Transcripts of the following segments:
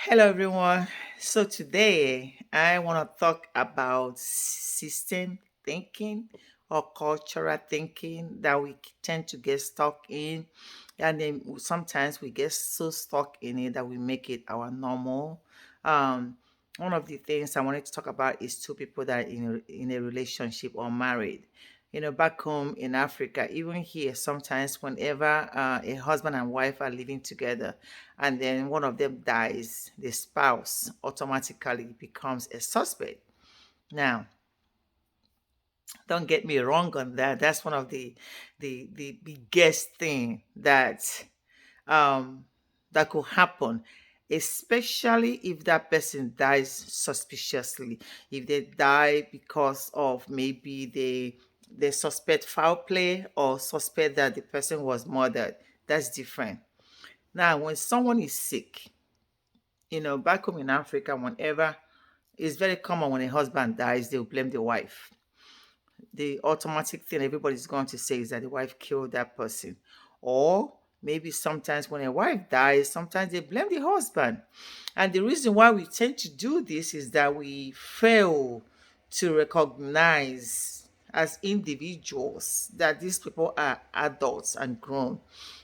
Hello, everyone. So, today I want to talk about system thinking or cultural thinking that we tend to get stuck in. And then sometimes we get so stuck in it that we make it our normal. One of the things I wanted to talk about is two people that are in a relationship or married. Back home in Africa, even here, sometimes whenever a husband and wife are living together, and then one of them dies, the spouse automatically becomes a suspect. Now, don't get me wrong on that. That's one of the biggest thing um that could happen, especially if that person dies suspiciously. If they die because of maybe they suspect foul play or suspect that the person was murdered, that's different. Now, when someone is sick, back home in Africa, whenever it's very common when a husband dies, they'll blame the wife. The automatic thing everybody's going to say is that the wife killed that person. Or maybe sometimes when a wife dies, sometimes they blame the husband. And the reason why we tend to do this is that we fail to recognize as individuals that these people are adults and grown.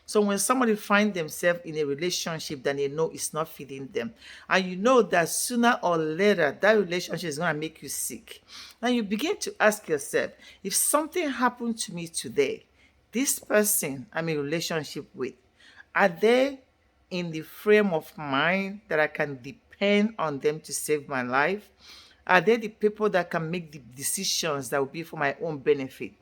So when somebody find themselves in a relationship that they know is not fitting them, and you know that sooner or later that relationship is going to make you sick, and you begin to ask yourself, if something happened to me today, this person I'm in a relationship with, are they in the frame of mind that I can depend on them to save my life? Are they the people that can make the decisions that will be for my own benefit?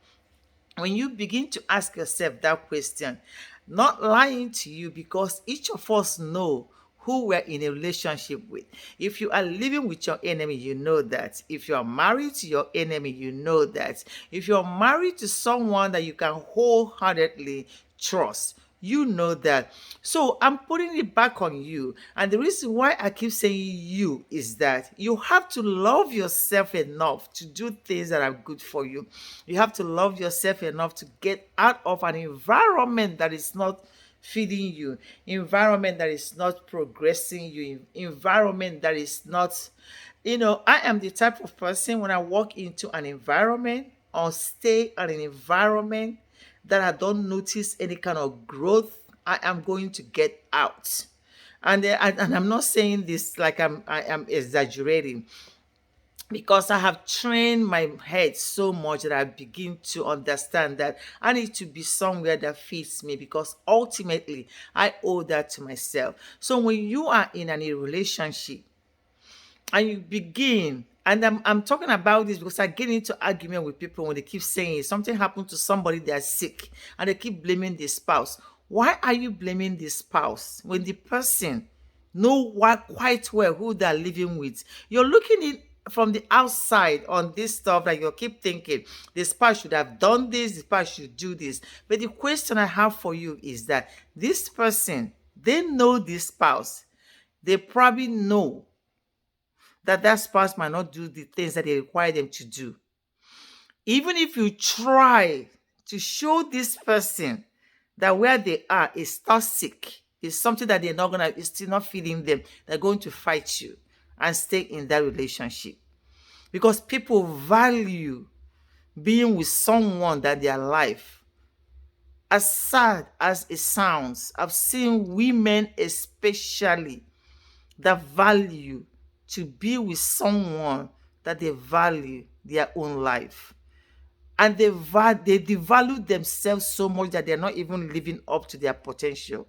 When you begin to ask yourself that question, not lying to you, because each of us know who we're in a relationship with. If you are living with your enemy, you know that. If you are married to your enemy, you know that. If you're married to someone that you can wholeheartedly trust, you know that. So I'm putting it back on you. And the reason why I keep saying you is that you have to love yourself enough to do things that are good for you. You have to love yourself enough to get out of an environment that is not feeding you, environment that is not progressing you, environment that is not, I am the type of person, when I walk into an environment or stay in an environment that I don't notice any kind of growth, I am going to get out. And I'm not saying this like I am exaggerating, because I have trained my head so much that I begin to understand that I need to be somewhere that fits me, because ultimately I owe that to myself. So when you are in a relationship and you begin, and I'm talking about this because I get into argument with people when they keep saying something happened to somebody, they're sick, and they keep blaming the spouse. Why are you blaming the spouse when the person know what quite well who they're living with? You're looking in from the outside on this stuff, that you keep thinking the spouse should have done this, the spouse should do this. But the question I have for you is that this person, they know this spouse, they probably know that that spouse might not do the things that they require them to do. Even if you try to show this person that where they are is toxic, is something that they're not gonna, is still not feeding them, they're going to fight you and stay in that relationship. Because people value being with someone that their life, as sad as it sounds, I've seen women especially that value to be with someone that they value their own life. And they devalue themselves so much that they're not even living up to their potential.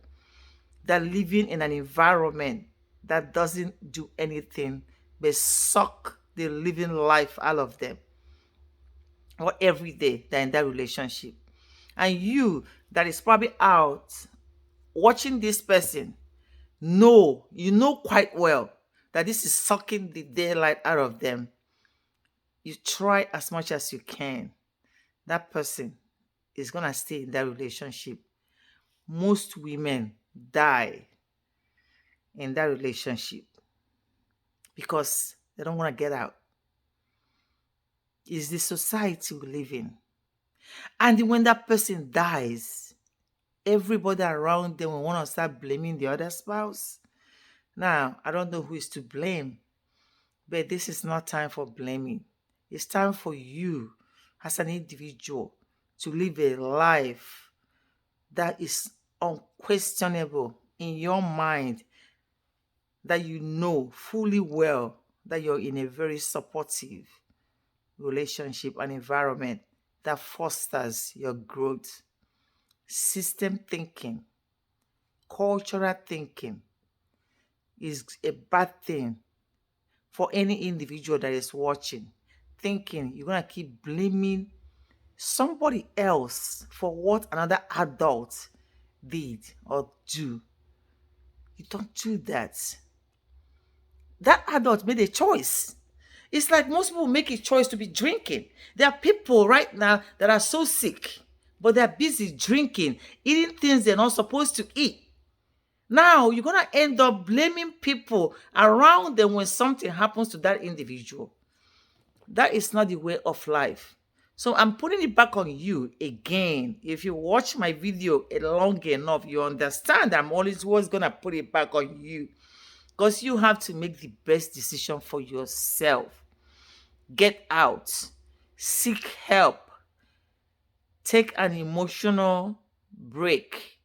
They're living in an environment that doesn't do anything but suck the living life out of them. Or every day they're in that relationship. And you that is probably out watching this person, you know quite well that this is sucking the daylight out of them. You try as much as you can. That person is going to stay in that relationship. Most women die in that relationship because they don't want to get out. It's the society we live in. And when that person dies, everybody around them will want to start blaming the other spouse. Now, I don't know who is to blame, but this is not time for blaming. It's time for you as an individual to live a life that is unquestionable in your mind, that you know fully well that you're in a very supportive relationship and environment that fosters your growth. System thinking, cultural thinking is a bad thing for any individual that is watching. Thinking you're going to keep blaming somebody else for what another adult did or do. You don't do that. That adult made a choice. It's like most people make a choice to be drinking. There are people right now that are so sick, but they're busy drinking, eating things they're not supposed to eat. Now you're going to end up blaming people around them when something happens to that individual. That is not the way of life. So I'm putting it back on you again. If you watch my video long enough, you understand I'm always going to put it back on you, because you have to make the best decision for yourself. Get out, seek help, take an emotional break,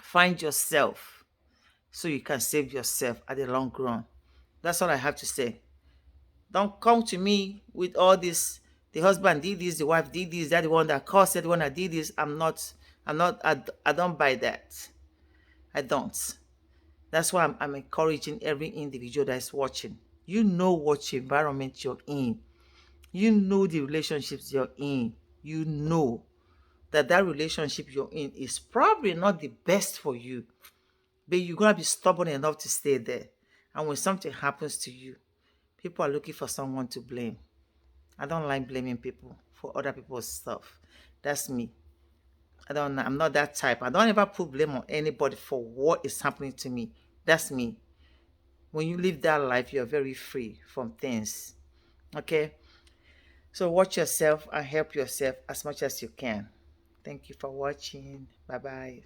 find yourself so you can save yourself at the long run. That's all I have to say. Don't come to me with all this. The husband did this, the wife did this, that the one that caused it, the one that did this. I don't buy that. I don't. That's why I'm encouraging every individual that is watching. You know what environment you're in. You know the relationships you're in. You know that relationship you're in is probably not the best for you, but you're going to be stubborn enough to stay there. And when something happens to you, people are looking for someone to blame. I don't like blaming people for other people's stuff. That's me. I'm not that type. I don't ever put blame on anybody for what is happening to me. That's me. When you live that life, you're very free from things. Okay? So watch yourself and help yourself as much as you can. Thank you for watching. Bye bye.